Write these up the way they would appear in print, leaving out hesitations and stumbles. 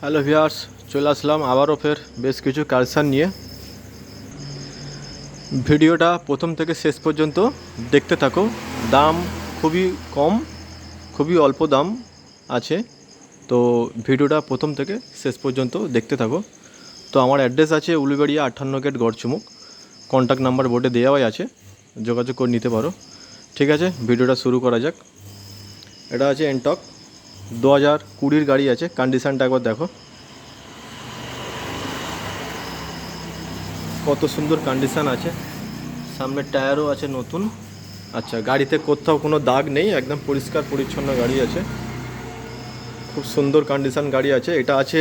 Hello viewers, চলে আসলাম আবারও ফের বেশ কিছু কালেকশান নিয়ে। ভিডিওটা প্রথম থেকে শেষ পর্যন্ত দেখতে থাকো। দাম খুবই কম, খুবই অল্প দাম আছে, তো ভিডিওটা প্রথম থেকে শেষ পর্যন্ত দেখতে থাকো। তো আমার অ্যাড্রেস আছে Uluberia 58 gate Garchumuk. Contact number বোর্ডে দেওয়াই আছে, যোগাযোগ করে নিতে পারো। ঠিক আছে, ভিডিওটা শুরু করা যাক। এটা আছে এনটক 2020 গাড়ি আছে। কন্ডিশানটা একবার দেখো, কত সুন্দর কন্ডিশান আছে। সামনের টায়ারও আছে নতুন। আচ্ছা, গাড়িতে কোথাও কোনো দাগ নেই, একদম পরিষ্কার পরিচ্ছন্ন গাড়ি আছে, খুব সুন্দর কন্ডিশান গাড়ি আছে। এটা আছে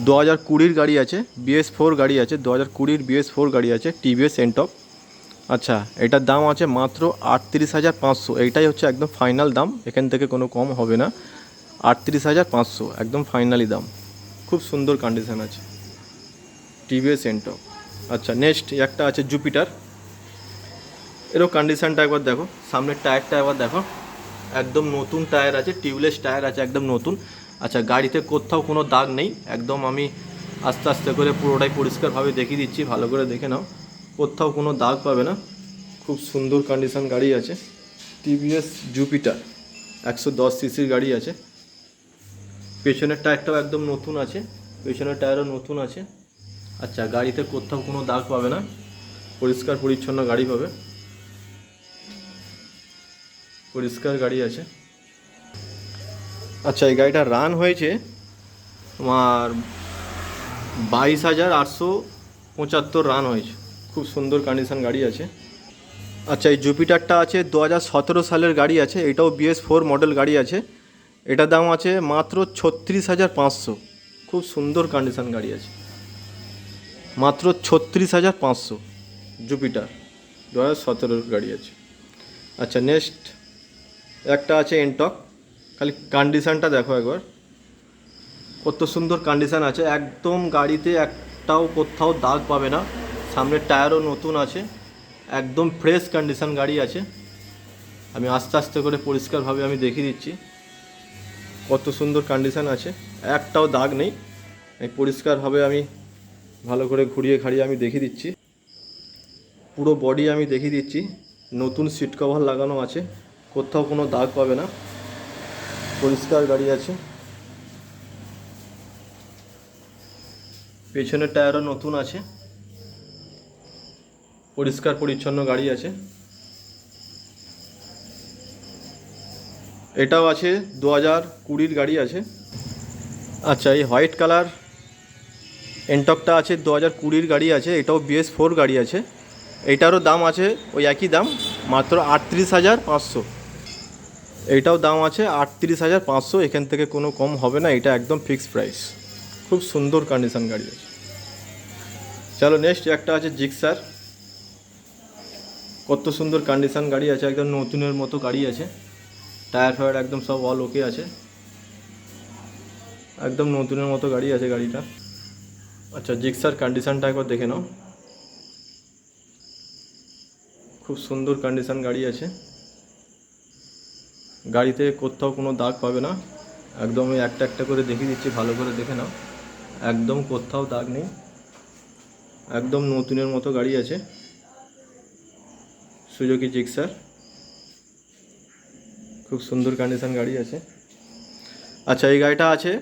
2020 গাড়ি আছে, BS4 গাড়ি আছে, 2020 BS4 গাড়ি আছে, টিভিএস এনটক। আচ্ছা, এটার দাম আছে মাত্র 38,500। এইটাই হচ্ছে একদম ফাইনাল দাম, এখান থেকে কোনো কম হবে না। 38,500 একদম ফাইনালি দাম। খুব সুন্দর কন্ডিশান আছে টিভিএস এনটক। আচ্ছা, নেক্সট একটা আছে জুপিটার। এরও কন্ডিশানটা একবার দেখো, সামনের টায়ারটা একবার দেখো, একদম নতুন টায়ার আছে, টিউবলেস টায়ার আছে, একদম নতুন। আচ্ছা, গাড়িতে কোথাও কোনো দাগ নেই, একদম আমি আস্তে আস্তে করে পুরোটাই পরিষ্কারভাবে দেখিয়ে দিচ্ছি, ভালো করে দেখে নাও, কোথাও কোনো দাগ পাবে না। খুব সুন্দর কন্ডিশান গাড়ি আছে, টিভিএস জুপিটার 110 সিসির গাড়ি আছে। পেছনের টায়ারটাও একদম নতুন আছে, পেছনের টায়ারও নতুন আছে। আচ্ছা, গাড়িতে কোথাও কোনো দাগ পাবে না, পরিষ্কার পরিচ্ছন্ন গাড়ি পাবে, পরিষ্কার গাড়ি আছে। আচ্ছা, এই গাড়িটা রান হয়েছে তোমার 22,875 রান হয়েছে। খুব সুন্দর কন্ডিশান গাড়ি আছে। আচ্ছা, এই জুপিটারটা আছে 2017 সালের গাড়ি আছে, এটাও BS4 মডেল গাড়ি আছে। এটার দাম আছে মাত্র 36,500। খুব সুন্দর কন্ডিশান গাড়ি আছে, মাত্র 36,500 জুপিটার 2017 গাড়ি আছে। আচ্ছা, নেক্সট একটা আছে এনটক। খালি কন্ডিশানটা দেখো একবার, কত সুন্দর কন্ডিশান আছে, একদম গাড়িতে একটাও কোথাও দাগ পাবে না। সামনের টায়ারও নতুন আছে, একদম ফ্রেশ কন্ডিশান গাড়ি আছে। আমি আস্তে আস্তে করে পরিষ্কারভাবে আমি দেখিয়ে দিচ্ছি, কত সুন্দর কন্ডিশান আছে, একটাও দাগ নেই। এই পরিষ্কারভাবে আমি ভালো করে ঘুরিয়ে ঘাড়িয়ে আমি দেখিয়ে দিচ্ছি, পুরো বডি আমি দেখিয়ে দিচ্ছি। নতুন সিট কভার লাগানো আছে, কোথাও কোনো দাগ পাবে না, পরিষ্কার গাড়ি আছে। পেছনের টায়ারও নতুন আছে, পরিষ্কার পরিচ্ছন্ন গাড়ি আছে। এটাও আছে 2020 গাড়ি আছে। আচ্ছা, এই হোয়াইট কালার এনটকটা আছে 2020 গাড়ি আছে, এটাও BS4 গাড়ি আছে। এইটারও দাম আছে ওই একই দাম, মাত্র 38,500। এইটাও দাম আছে 38,500, এখান থেকে কোনো কম হবে না, এটা একদম ফিক্সড প্রাইস। খুব সুন্দর কন্ডিশন গাড়ি আছে। চলো নেক্সট একটা আছে জিক্সার। কত সুন্দর কন্ডিশন গাড়ি আছে, একদম নতুনের মতো গাড়ি আছে, টায়ার ফায়ার একদম সব অল ওকে আছে, একদম নতুনের মতো গাড়ি আছে গাড়িটা। আচ্ছা, জিক্সার কন্ডিশনটা একবার দেখে নাও, খুব সুন্দর কন্ডিশন গাড়ি আছে, গাড়িতে কোথাও কোনো দাগ পাবে না। একদম আমি একটা একটা করে দেখিয়ে দিচ্ছি, ভালো করে দেখে নাও, একদম কোথাও দাগ নেই, একদম নতুনের মতো গাড়ি আছে, সুজুকি জিক্সার। খুব সুন্দর কন্ডিশন গাড়ি আছে। আচ্ছা, এই গাড়িটা আছে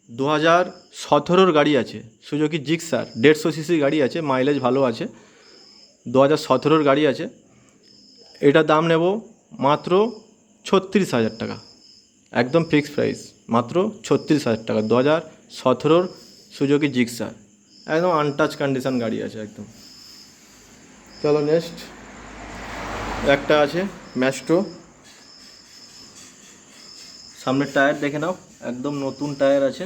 2017 গাড়ি আছে, সুজুকি জিক্সার 150 সিসি গাড়ি আছে, মাইলেজ ভালো আছে, 2017 গাড়ি আছে। এটার দাম নেব মাত্র 36,000 টাকা, একদম ফিক্সড প্রাইস, মাত্র 36,000 টাকা। 2017 সুজুকি জিক্সার, একদম আনটাচ কন্ডিশন গাড়ি আছে একদম। চলো নেক্সট একটা আছে ম্যাস্ট্রো। সামনের টায়ার দেখে নাও, একদম নতুন টায়ার আছে,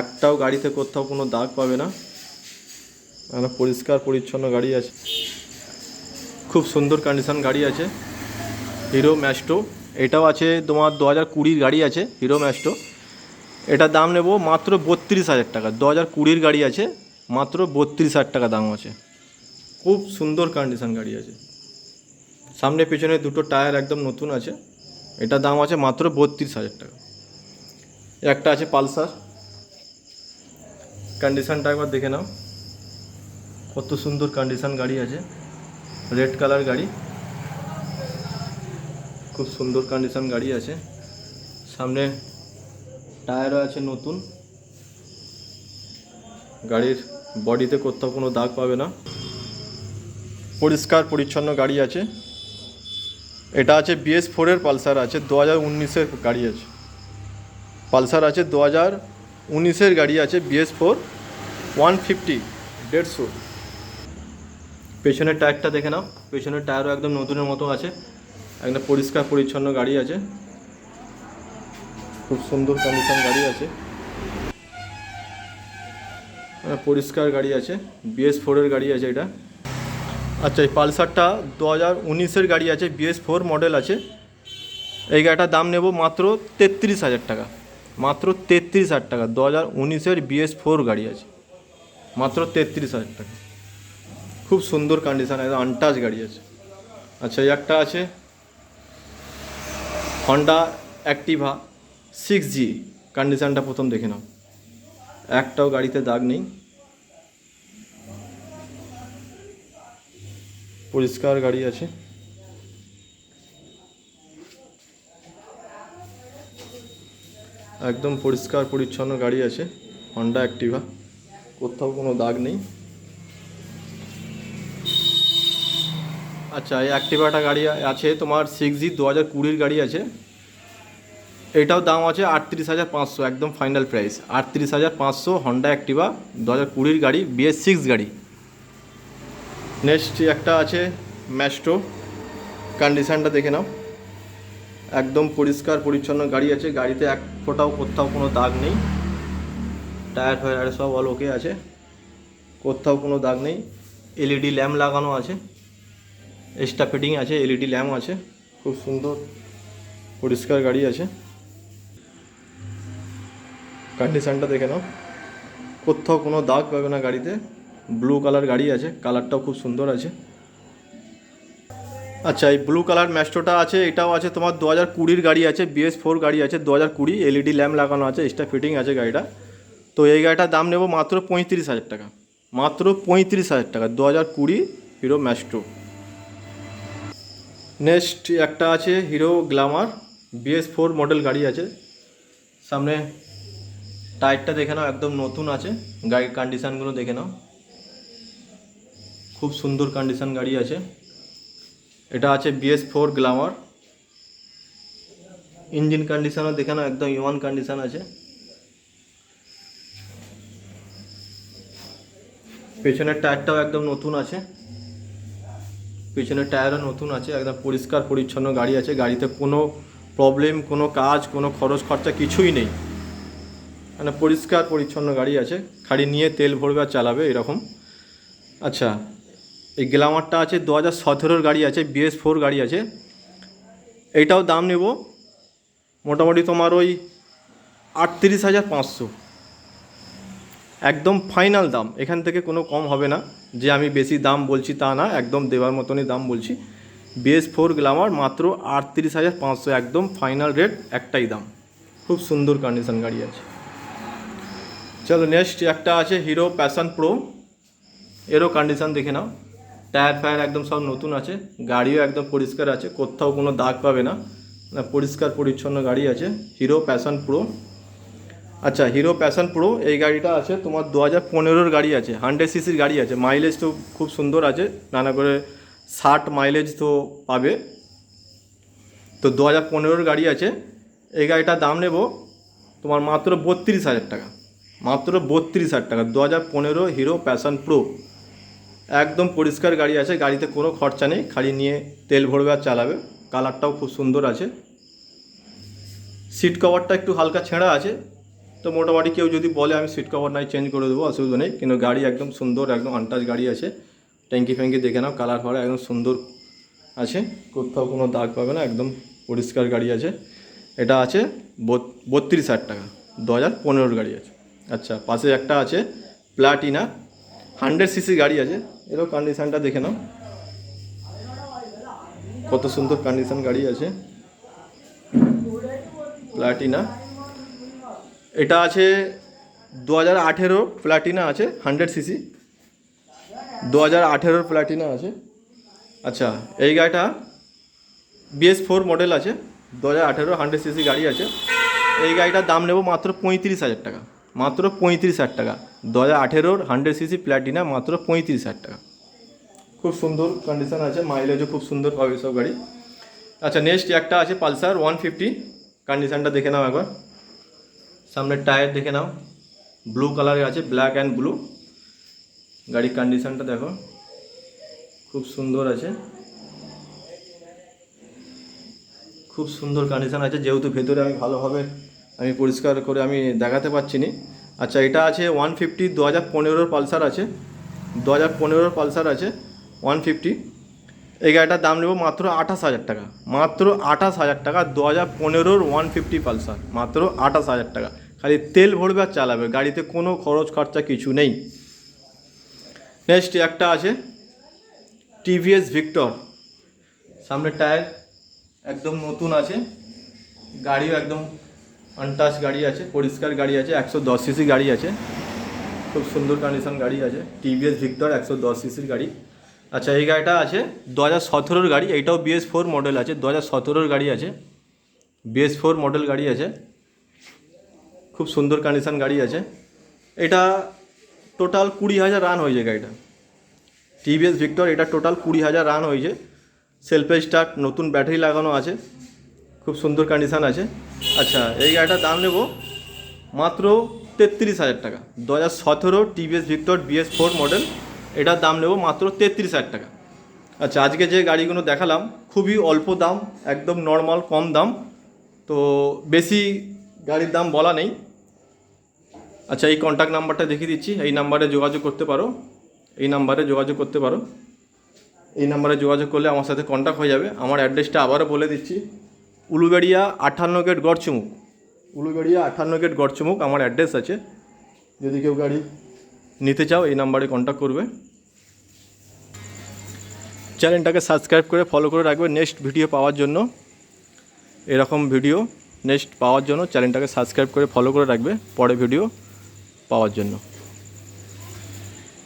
একটাও গাড়িতে কোথাও কোনো দাগ পাবে না, একদম পরিষ্কার পরিচ্ছন্ন গাড়ি আছে, খুব সুন্দর কন্ডিশন গাড়ি আছে। হিরো ম্যাস্ট্রো, এটাও আছে তোমার 2020 গাড়ি আছে, হিরো ম্যাস্ট্রো। এটার দাম নেব মাত্র 32,000 টাকা। 2020 গাড়ি আছে, মাত্র 32,000 টাকা দাম আছে। খুব সুন্দর কন্ডিশন গাড়ি আছে, সামনে পেছনে দুটো টায়ার একদম নতুন আছে। এটার দাম আছে মাত্র 32,000 টাকা। একটা আছে পালসার, কন্ডিশনটা একবার দেখে নাও, কত সুন্দর কন্ডিশন গাড়ি আছে, রেড কালার গাড়ি, খুব সুন্দর কন্ডিশন গাড়ি আছে। সামনে টায়ারও আছে নতুন, গাড়ির বডিতে কোথাও কোনো দাগ পাবে না, পরিষ্কার পরিচ্ছন্ন গাড়ি আছে। এটা আছে BS4 পালসার আছে, 2019 গাড়ি আছে, পালসার আছে 2019 গাড়ি আছে, BS4 150 150। পেছনের টায়ারটা দেখে নাও, পেছনের টায়ারও একদম নতুনের মতো আছে, একদম পরিষ্কার পরিচ্ছন্ন গাড়ি আছে, খুব সুন্দর কন্ডিশন গাড়ি আছে, পরিষ্কার গাড়ি আছে, BS4 গাড়ি আছে এটা। আচ্ছা, এই পালসারটা 2019 গাড়ি আছে, BS4 মডেল আছে। এই গাড়িটার দাম নেব মাত্র 33,000 টাকা, মাত্র 33,000 টাকা। 2019 BS4 গাড়ি আছে, মাত্র 33,000 টাকা, খুব সুন্দর কন্ডিশন, একদম আনটাচ গাড়ি আছে। আচ্ছা, এই একটা আছে হন্ডা অ্যাক্টিভা 6G, কন্ডিশনটা প্রথম দেখে নাও, একটাও গাড়িতে দাগ নেই, পরিষ্কার গাড়ি আছে। একদম পরিষ্কার পরিচ্ছন্ন গাড়ি আছে, হন্ডা অ্যাক্টিভা, কোথাও কোনো দাগ নেই। আচ্ছা, এই অ্যাক্টিভাটা গাড়ি আছে তোমার 6G 2020 গাড়ি আছে, এটাও দাম আছে 38,500, একদম ফাইনাল প্রাইস 38,500, হন্ডা অ্যাক্টিভা 2020 গাড়ি, BS6 গাড়ি। নেক্সট একটা আছে ম্যাস্ট্রো, কন্ডিশনটা দেখে নাও, একদম পরিষ্কার পরিচ্ছন্ন গাড়ি আছে, গাড়িতে এক ফোঁটাও কোথাও কোনো দাগ নেই, টায়ার ফায়ার সব অল ওকে আছে, কোথাও কোনো দাগ নেই। LED ল্যাম্প লাগানো আছে, এক্সট্রা ফিটিং আছে, LED ল্যাম্প আছে, খুব সুন্দর পরিষ্কার গাড়ি আছে, কন্ডিশনটা দেখে নাও, কোথাও কোনো দাগ পাবে না গাড়িতে। ব্লু কালার গাড়ি আছে, কালারটাও খুব সুন্দর আছে। আচ্ছা, এই ব্লু কালার ম্যাস্ট্রোটা আছে, এটাও আছে তোমার 2020 গাড়ি আছে, BS4 গাড়ি আছে 2020, LED ল্যাম্প লাগানো আছে, এক্সট্রা ফিটিং আছে গাড়িটা। তো এই গাড়িটার দাম নেব মাত্র 35,000 টাকা, মাত্র 35,000 টাকা, 2020 হিরো ম্যাস্ট্রো। নেক্সট একটা আছে হিরো গ্ল্যামার, BS4 মডেল গাড়ি আছে। সামনে টায়ারটা দেখে নাও, একদম নতুন আছে, গাড়ির কন্ডিশানগুলো দেখে নাও, খুব সুন্দর কন্ডিশন গাড়ি আছে। এটা আছে BS4 গ্ল্যামার, ইঞ্জিন কন্ডিশনও দেখে নাও, একদম ইওয়ান কন্ডিশন আছে। পেছনের টায়ারটাও একদম নতুন আছে, পেছনের টায়ারও নতুন আছে, একদম পরিষ্কার পরিচ্ছন্ন গাড়ি আছে, গাড়িতে কোনো প্রবলেম, কোনো কাজ, কোনো খরচ খরচা কিছুই নেই, মানে পরিষ্কার পরিচ্ছন্ন গাড়ি আছে, খালি নিয়ে তেল ভরবে আর চালাবে এরকম। আচ্ছা, এই গ্ল্যামারটা আছে 2017 গাড়ি আছে, BS4 গাড়ি আছে, এইটাও দাম নেব মোটামুটি তোমার ওই 38,500, একদম ফাইনাল দাম, এখান থেকে কোনো কম হবে না, যে আমি বেশি দাম বলছি তা না, একদম দেওয়ার মতনই দাম বলছি। BS4 গ্ল্যামার মাত্র 38,500, একদম ফাইনাল রেট, একটাই দাম, খুব সুন্দর কন্ডিশন গাড়ি আছে। চলো নেক্সট একটা আছে হিরো প্যাশন প্রো, এরও কন্ডিশন দেখে নাও, টায়ার ফায়ার একদম সব নতুন আছে, গাড়িও একদম পরিষ্কার আছে, কোথাও কোনো দাগ পাবে না, পরিষ্কার পরিচ্ছন্ন গাড়ি আছে, হিরো প্যাশন প্রো। আচ্ছা, হিরো প্যাশন প্রো এই গাড়িটা আছে তোমার 2015 গাড়ি আছে, 100cc গাড়ি আছে, মাইলেজ তো খুব সুন্দর আছে, নানা করে 60 মাইলেজ তো পাবে। তো 2015 গাড়ি আছে, এই গাড়িটার দাম নেব তোমার মাত্র 32,000 টাকা, মাত্র 32,000 টাকা। 2015 হিরো প্যাশন প্রো, একদম পরিষ্কার গাড়ি আছে, গাড়িতে কোনো খরচা নেই, খালি নিয়ে তেল ভরবে আর চালাবে, কালারটাও খুব সুন্দর আছে। সিট কভারটা একটু হালকা ছেঁড়া আছে, তো মোটামুটি কেউ যদি বলে আমি সিট কভার নাই চেঞ্জ করে দেবো, অসুবিধা নেই, কিন্তু গাড়ি একদম সুন্দর, একদম আনটাচ গাড়ি আছে। ট্যাঙ্কি ফ্যাঙ্কি দেখে নাও, কালার ফালার একদম সুন্দর আছে, কোথাও কোনো দাগ পাবে না, একদম পরিষ্কার গাড়ি আছে। এটা আছে 32,000 টাকা, 2015 গাড়ি আছে। আচ্ছা, পাশে একটা আছে প্লাটিনা, 100cc গাড়ি আছে, এরও কন্ডিশানটা দেখে নাও, কত সুন্দর কন্ডিশন গাড়ি আছে, প্লাটিনা এটা আছে 2018 প্লাটিনা আছে 100 সিসি, 2018 প্লাটিনা আছে। আচ্ছা, এই গাড়িটা BS4 মডেল আছে, 2018 100 সিসি গাড়ি আছে। এই গাড়িটার দাম নেব মাত্র 35,000 টাকা, মাত্র 35,000 টাকা। 2018 100 সিসি প্ল্যাটিনা মাত্র 35,000 টাকা। খুব সুন্দর কন্ডিশন আছে, মাইলেজও খুব সুন্দর পাবে সব গাড়ি। আচ্ছা, নেক্সট একটা আছে পালসার 150, কন্ডিশনটা দেখে নাও একবার। সামনের টায়ার দেখে নাও, ব্লু কালারে আছে, ব্ল্যাক অ্যান্ড ব্লু। গাড়ির কন্ডিশনটা দেখো, খুব সুন্দর আছে, খুব সুন্দর কন্ডিশন আছে। যেহেতু ভেতরে আমি ভালোভাবে পরিষ্কার করে আমি দেখাতে পারছি না। আচ্ছা, এটা আছে 150, 2015 পালসার আছে, 2015 পালসার আছে 150। এই গাড়িটার দাম নেব মাত্র 28,000 টাকা, মাত্র 28,000 টাকা। 2015 150 পালসার, মাত্র 28,000 টাকা। খালি তেল ভরবে আর চালাবে, গাড়িতে কোনো খরচ খরচা কিছু নেই। নেক্সট একটা আছে TVS ভিক্টর, সামনের টায়ার একদম নতুন আছে, গাড়িও একদম আনটাচ গাড়ি আছে, পরিষ্কার গাড়ি আছে, 110 সিসি গাড়ি আছে, খুব সুন্দর কন্ডিশন গাড়ি আছে। TVS ভিক্টর 110 সিসির গাড়ি। আচ্ছা, এই গাড়িটা আছে 2017 গাড়ি, এইটাও BS4 মডেল আছে, 2017 গাড়ি আছে, BS4 মডেল গাড়ি আছে, খুব সুন্দর কন্ডিশন গাড়ি আছে। এটা টোটাল 20,000 রান হয়েছে গাড়িটা, TVS ভিক্টর। এটা টোটাল 20,000 রান হয়েছে, সেলফে স্টার্ট, নতুন ব্যাটারি লাগানো আছে, খুব সুন্দর কন্ডিশন আছে। আচ্ছা, এই গাড়িটার দাম নেব মাত্র 33,000 টাকা। 2017 TVS ভিক্টর BS4 মডেল, এটার দাম নেব মাত্র 33,000 টাকা। আচ্ছা, আজকে যে গাড়িগুলো দেখালাম খুবই অল্প দাম, একদম নর্মাল কম দাম, তো বেশি গাড়ির দাম বলা নেই। আচ্ছা, এই কন্ট্যাক্ট নাম্বারটা দেখিয়ে দিচ্ছি, এই নাম্বারে যোগাযোগ করতে পারো, এই নাম্বারে যোগাযোগ করতে পারো। এই নাম্বারে যোগাযোগ করলে আমার সাথে কন্ট্যাক্ট হয়ে যাবে। আমার অ্যাড্রেসটা আবারও বলে দিচ্ছি, উলুবেড়িয়া 58 গেট গড়চুমুক, উলুবেড়িয়া 58 গেট গড়চুমুক আমার অ্যাড্রেস আছে। যদি কেউ গাড়ি নিতে চাও এই নাম্বারে কন্ট্যাক্ট করবে। চ্যানেলটাকে সাবস্ক্রাইব করে ফলো করে রাখবে নেক্সট ভিডিও পাওয়ার জন্য। এরকম ভিডিও নেক্সট পাওয়ার জন্য চ্যানেলটাকে সাবস্ক্রাইব করে ফলো করে রাখবে পরে ভিডিও পাওয়ার জন্য।